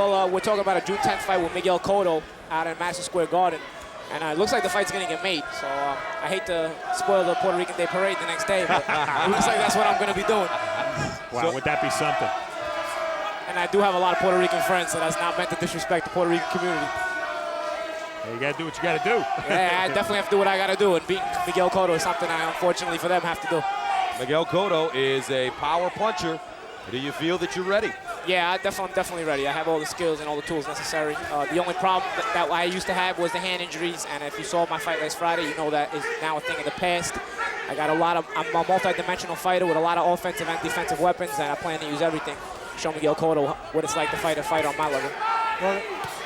Well, we're talking about a June 10th fight with Miguel Cotto out in Madison Square Garden. And it looks like the fight's going to get made. So I hate to spoil the Puerto Rican Day Parade the next day, but it looks like that's what I'm going to be doing. Wow, so, would that be something? And I do have a lot of Puerto Rican friends, so that's not meant to disrespect the Puerto Rican community. Yeah, you got to do what you got to do. Yeah, I definitely have to do what I got to do, and beating Miguel Cotto is something I, unfortunately for them, have to do. Miguel Cotto is a power puncher. Do you feel that you're ready? Yeah, I'm definitely ready. I have all the skills and all the tools necessary. The only problem that I used to have was the hand injuries, and if you saw my fight last Friday, you know that is now a thing of the past. I'm a multi-dimensional fighter with a lot of offensive and defensive weapons, and I plan to use everything. Show Miguel Cotto what it's like to fight a fight on my level. Well,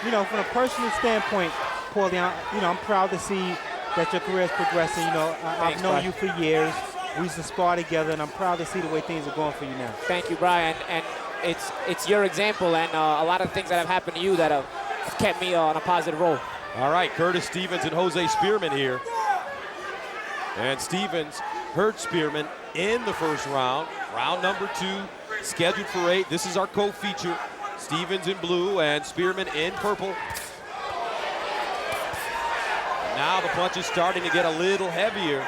you know, from a personal standpoint, Paulie, I'm proud to see that your career is progressing. You know, I've known you for years. We used to spar together, and I'm proud to see the way things are going for you now. Thank you, Brian. And it's your example and a lot of things that have happened to you that have kept me on a positive roll. All right, Curtis Stevens and Jose Spearman here. And Stevens hurt Spearman in the first round. Round number 2, scheduled for 8. This is our co-feature. Stevens in blue and Spearman in purple. Now the punch is starting to get a little heavier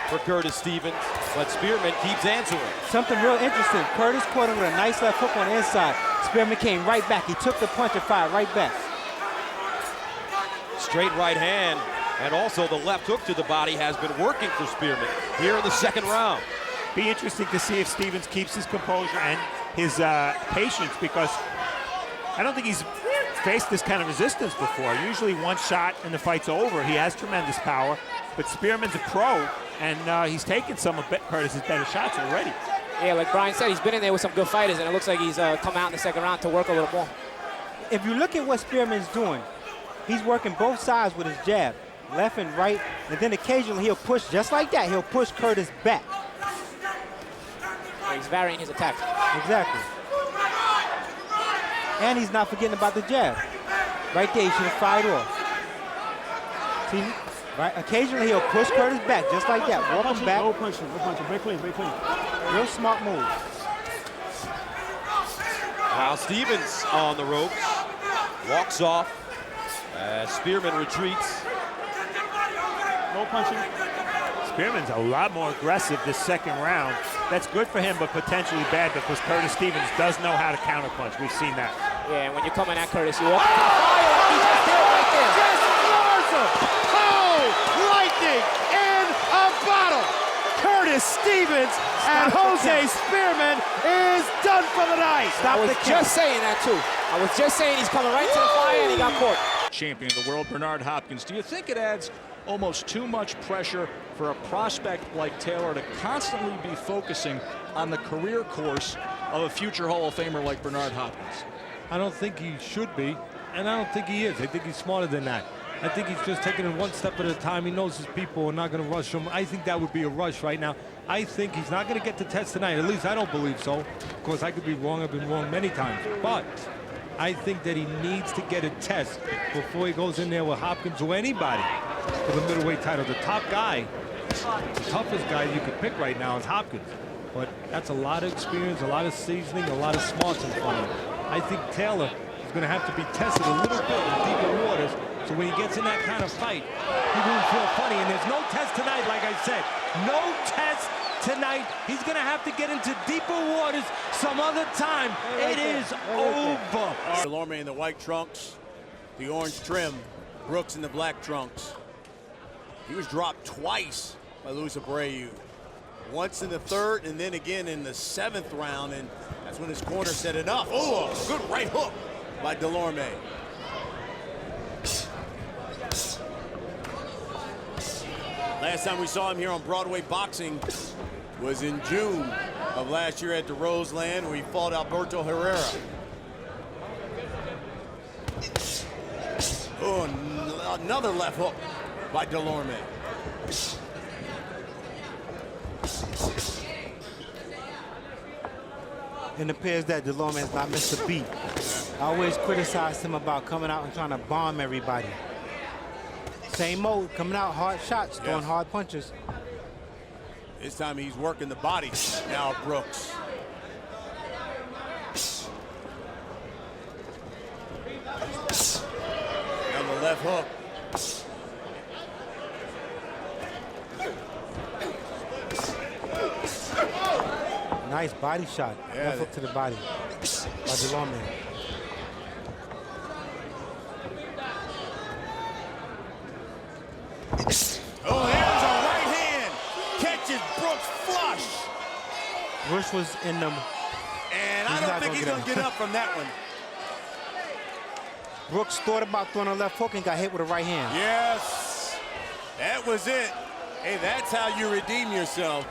for Curtis Stevens, but Spearman keeps answering. Something real interesting. Curtis caught him with a nice left hook on the inside. Spearman came right back. He took the punch and fired right back. Straight right hand, and also the left hook to the body has been working for Spearman here in the second round. Be interesting to see if Stevens keeps his composure and his patience, because I don't think he's faced this kind of resistance before. Usually one shot and the fight's over. He has tremendous power, but Spearman's a pro, and he's taken some of Curtis's better shots already. Yeah, like Brian said, he's been in there with some good fighters, and it looks like he's come out in the second round to work a little more. If you look at what Spearman's doing, he's working both sides with his jab, left and right, and then occasionally he'll push just like that. He'll push Curtis back. He's varying his attack. Exactly. And he's not forgetting about the jab. Right there, he should have fired off. See, right? Occasionally he'll push Curtis back just like that. Walk him back. No punching, very clean, very clean. Real smart move. Now Stevens on the ropes, walks off as Spearman retreats. No punching. Spearman's a lot more aggressive this second round. That's good for him, but potentially bad, because Curtis Stevens does know how to counterpunch. We've seen that. Yeah, and when you're coming at Curtis, you walk into the fire like he just did right there. Just floors him. Oh, lightning in a bottle. Curtis Stevens and Jose Spearman is done for the night. I was just saying that too. I was just saying he's coming right to the fire and he got caught. Champion of the world, Bernard Hopkins. Do you think it adds almost too much pressure for a prospect like Taylor to constantly be focusing on the career course of a future Hall of Famer like Bernard Hopkins? I don't think he should be, and I don't think he is. I think he's smarter than that. I think he's just taking it one step at a time. He knows his people are not going to rush him. I think that would be a rush right now. I think he's not going to get the test tonight. At least I don't believe so. Of course, I could be wrong. I've been wrong many times. But I think that he needs to get a test before he goes in there with Hopkins or anybody for the middleweight title. The top guy, the toughest guy you could pick right now is Hopkins. But that's a lot of experience, a lot of seasoning, a lot of smarts in front of him. I think Taylor is going to have to be tested a little bit in deeper waters, so when he gets in that kind of fight, he won't feel funny. And there's no test tonight, like I said. No test tonight. He's going to have to get into deeper waters some other time. It is over. DeLorme in the white trunks, the orange trim, Brooks in the black trunks. He was dropped twice by Luis Abreu. Once in the third and then again in the 7th round, and that's when his corner said enough. Oh, a good right hook by DeLorme. Last time we saw him here on Broadway Boxing was in June of last year at the Roseland, where he fought Alberto Herrera. Oh, another left hook by DeLorme. It appears that DeLorme has not missed a beat. I always criticized him about coming out and trying to bomb everybody. Same mode, coming out hard shots, throwing hard punches. This time he's working the body now, Brooks. Nice body shot. Yeah, Left hook to the body by DeLorme. Oh, there's a right hand. Catches Brooks flush. Brooks was in them. And I don't think he's going to get up from that one. Brooks thought about throwing a left hook and got hit with a right hand. Yes, that was it. Hey, that's how you redeem yourself.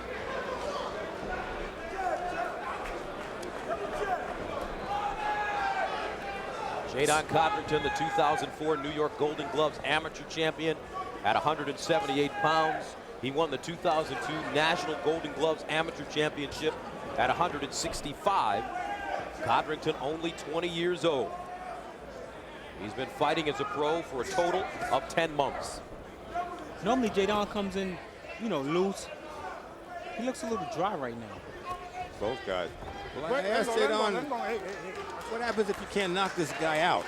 Jadon Codrington, the 2004 New York Golden Gloves amateur champion at 178 pounds. He won the 2002 National Golden Gloves Amateur Championship at 165. Codrington only 20 years old. He's been fighting as a pro for a total of 10 months. Normally Jadon comes in, you know, loose. He looks a little dry right now. Both guys. Well, I asked Jadon, what happens if you can't knock this guy out?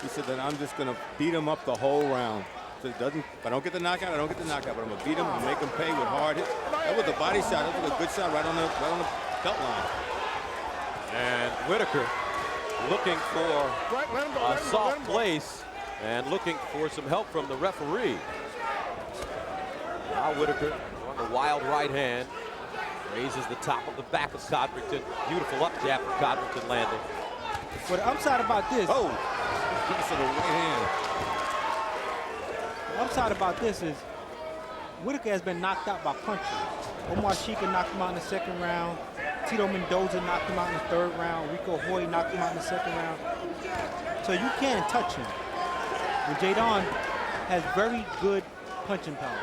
He said that I'm just going to beat him up the whole round. So if I don't get the knockout, I don't get the knockout, but I'm going to beat him and make him pay with hard hits. That was a body shot. That was a good shot right on the belt line. And Whitaker looking for a soft place and looking for some help from the referee. Now Whitaker on the wild right hand. Raises the top of the back of Codrington. Beautiful up jab from Codrington landing. But the upside about this. Oh, piece of the right hand. The upside about this is Whitaker has been knocked out by punches. Omar Sheikha knocked him out in the second round. Tito Mendoza knocked him out in the third round. Rico Hoy knocked him out in the second round. So you can't touch him. And Jadon has very good punching power.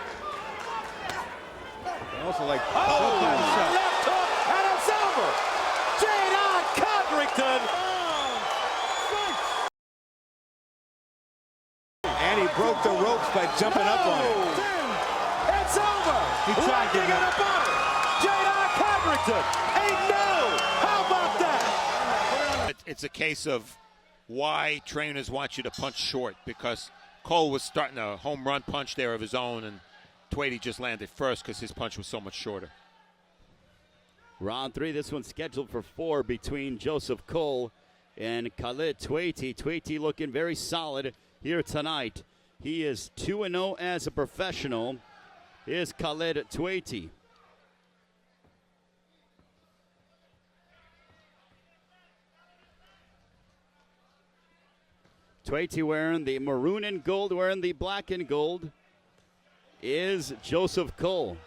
And also like, left hook, and it's over. Jadon Codrington. and he broke the ropes by jumping up on it. It's over. He tried to get a butter. Jadon Codrington. Ain't no. How about that? It's a case of why trainers want you to punch short, because Cole was starting a home run punch there of his own, and Tweedy just landed first because his punch was so much shorter. Round 3, this one's scheduled for 4 between Joseph Cole and Khalid Tweedy. Tweedy looking very solid here tonight. He is 2-0 as a professional. Here's Khalid Tweedy. Tweedy wearing the maroon and gold, wearing the black and gold is Joseph Cole.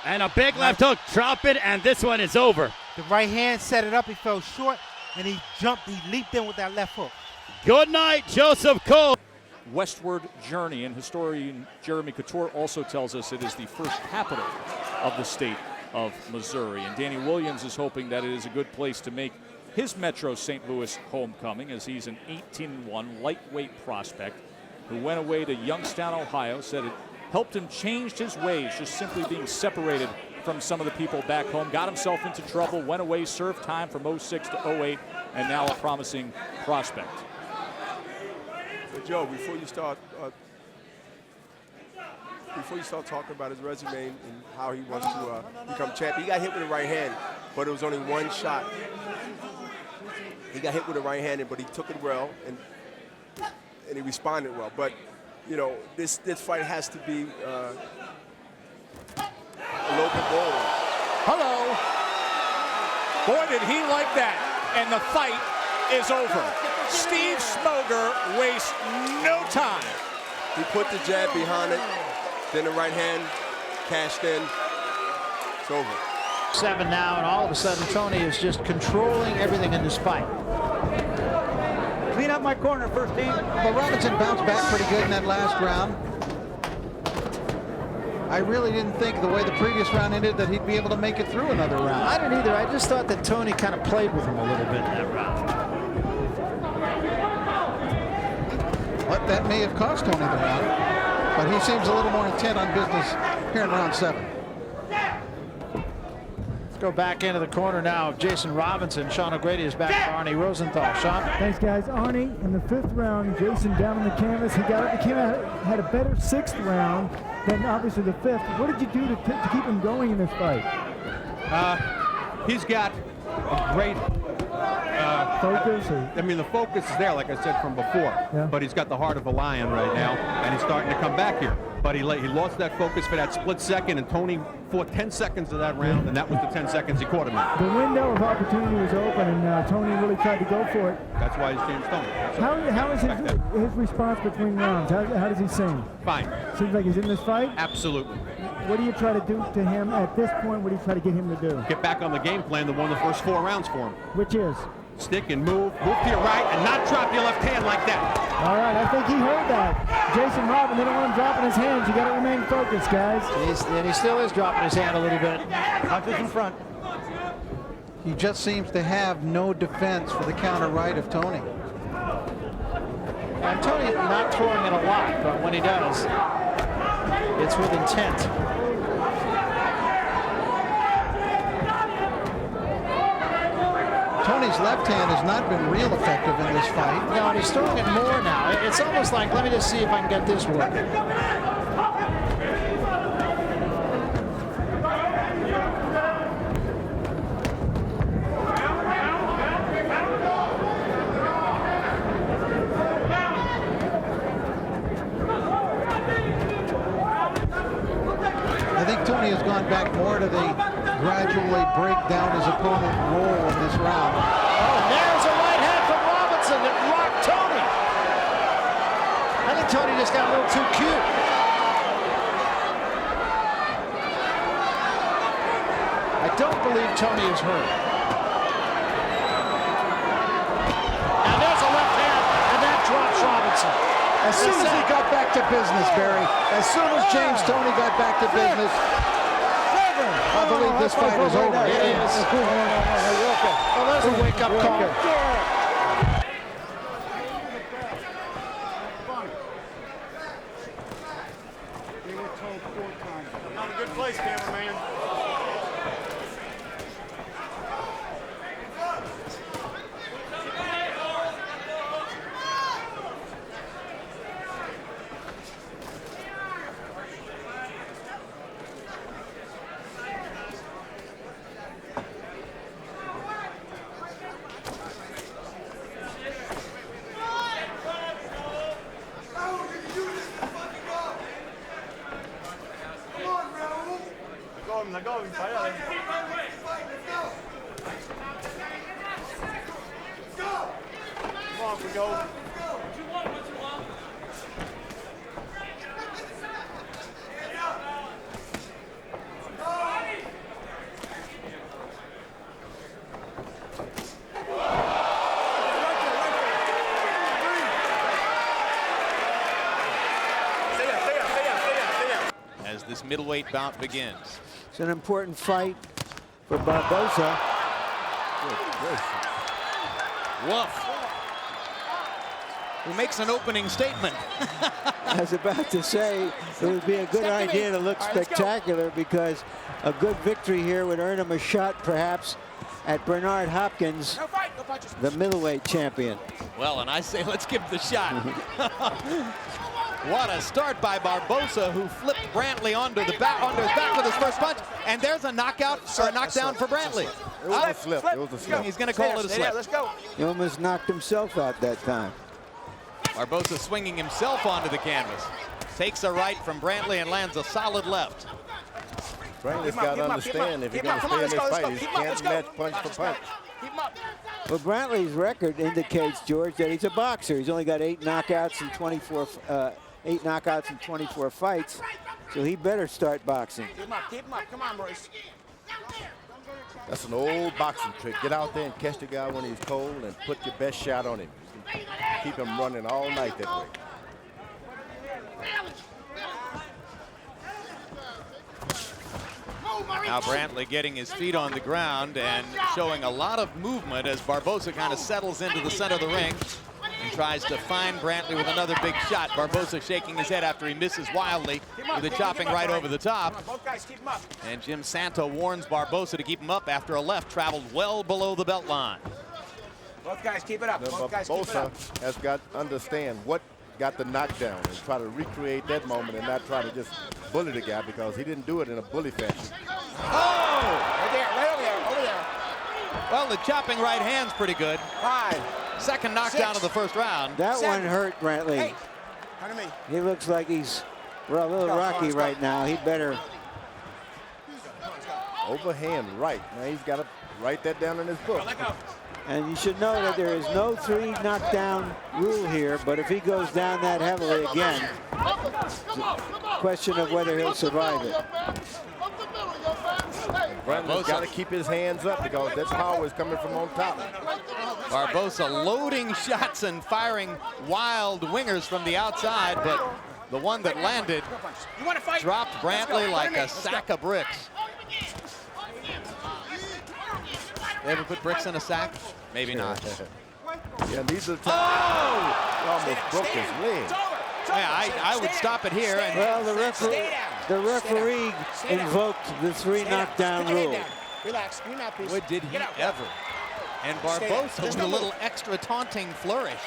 And a big left hook, drop it, and this one is over. The right hand set it up, he fell short, and he jumped, he leaped in with that left hook. Good night, Joseph Cole. Westward journey, and historian Jeremy Couture also tells us it is the first capital of the state of Missouri. And Danny Williams is hoping that it is a good place to make his Metro St. Louis homecoming, as he's an 18-1 lightweight prospect who went away to Youngstown, Ohio, said it helped him change his ways, just simply being separated from some of the people back home. Got himself into trouble, went away, served time from 06 to 08, and now a promising prospect. But Joe, before you start talking about his resume and how he wants to become champion, he got hit with the right hand, but it was only one shot. He got hit with the right hand, but he took it well, and he responded well. But you know, this fight has to be a low goal. Hello. Boy, did he like that. And the fight is over. Steve Smoger wastes no time. He put the jab behind it, then the right hand cashed in. It's over. 7 now, and all of a sudden Toney is just controlling everything in this fight. Clean up my corner, first team. Well, Robinson bounced back pretty good in that last round. I really didn't think the way the previous round ended that he'd be able to make it through another round. I didn't either. I just thought that Toney kind of played with him a little bit in that round. But that may have cost Toney the round. But he seems a little more intent on business here in round 7. Go back into the corner now of Jason Robinson. Sean O'Grady is back to Arnie Rosenthal. Sean? Thanks, guys. Arnie, in the 5th round, Jason down on the canvas. He came out, had a better 6th round than obviously the 5th. What did you do to keep him going in this fight? He's got a great focus? I mean, the focus is there, like I said from before. Yeah. But he's got the heart of a lion right now, and he's starting to come back here. But he lost that focus for that split second, and Toney fought 10 seconds of that round, and that was the 10 seconds he caught him in. The window of opportunity was open, and Toney really tried to go for it. That's why he's James Toney. How is his response between rounds? How does he sing? Fine. Seems like he's in this fight? Absolutely. What do you try to do to him at this point? What do you try to get him to do? Get back on the game plan that won the first 4 rounds for him. Which is? Stick and move to your right, and not drop your left hand like that. All right, I think he heard that. Jason Robin, they don't want him dropping his hands. You got to remain focused, guys. And he still is dropping his hand a little bit. Punches in front. He just seems to have no defense for the counter right of Toney. And Toney not throwing it a lot, but when he does, it's with intent. Toney's left hand has not been real effective in this fight. No, and he's throwing it more now. It's almost like, let me just see if I can get this working. I think Toney has gone back more to the gradually break down his opponent role in this round. Oh, there's a right hand from Robinson that rocked Toney. I think Toney just got a little too cute. I don't believe Toney is hurt. And there's a left hand, and that drops Robinson. As soon as he got back to business, Barry, as soon as James Toney got back to business, I believe this fight is over. It is. Well, there's a wake-up call. Not a good place, cameraman. As this middleweight bout begins. It's an important fight for Barbosa. Woof. Who makes an opening statement. I was about to say it would be a good idea to look spectacular because a good victory here would earn him a shot perhaps at Bernard Hopkins, the middleweight champion. Well, and I say let's give him the shot. What a start by Barbosa, who flipped Brantley onto his back with his first punch, and there's a knockout or a knockdown for Brantley. It was a slip. It was a slip. He's going to call it a slip. Let's go. He almost knocked himself out that time. Barbosa swinging himself onto the canvas. Takes a right from Brantley and lands a solid left. Brantley's got to understand if he's going to stay in this fight, he can't match punch for punch. Well, Brantley's record indicates, George, that he's a boxer. He's only got 8 knockouts in 24 fights, so he better start boxing. Keep him up. Come on, Royce. That's an old boxing trick. Get out there and catch the guy when he's cold and put your best shot on him. Keep him running all night that way. Now Brantley getting his feet on the ground and showing a lot of movement as Barbosa kind of settles into the center of the ring and tries to find Brantley with another big shot. Barbosa shaking his head after he misses wildly with a chopping right over the top. And Jim Santo warns Barbosa to keep him up after a left traveled well below the belt line. Both guys keep it up. Barbosa has got to understand what got the knockdown and try to recreate that moment and not try to just bully the guy because he didn't do it in a bully fashion. Oh! Right there, over there. Well, the chopping right hand's pretty good. 5. Second knockdown of the first round. That one hurt Brantley. 8. Come to me. He looks like he's a little rocky right now. He'd better. Overhand right. Now he's got to write that down in his book. And you should know that there is no 3 knockdown rule here, but if he goes down that heavily again, question of whether he'll survive it. Brantley's got to keep his hands up because that power is coming from on top. Barbosa loading shots and firing wild wingers from the outside, but the one that landed dropped Brantley like a sack of bricks. They ever put bricks in a sack? Maybe not. Yeah, these are the times. He almost broke his leg. Yeah, I would stop it here. And well, the referee invoked the 3 knockdown rule. Relax. You're not Would did he ever? And Barbosa with a little extra taunting flourish.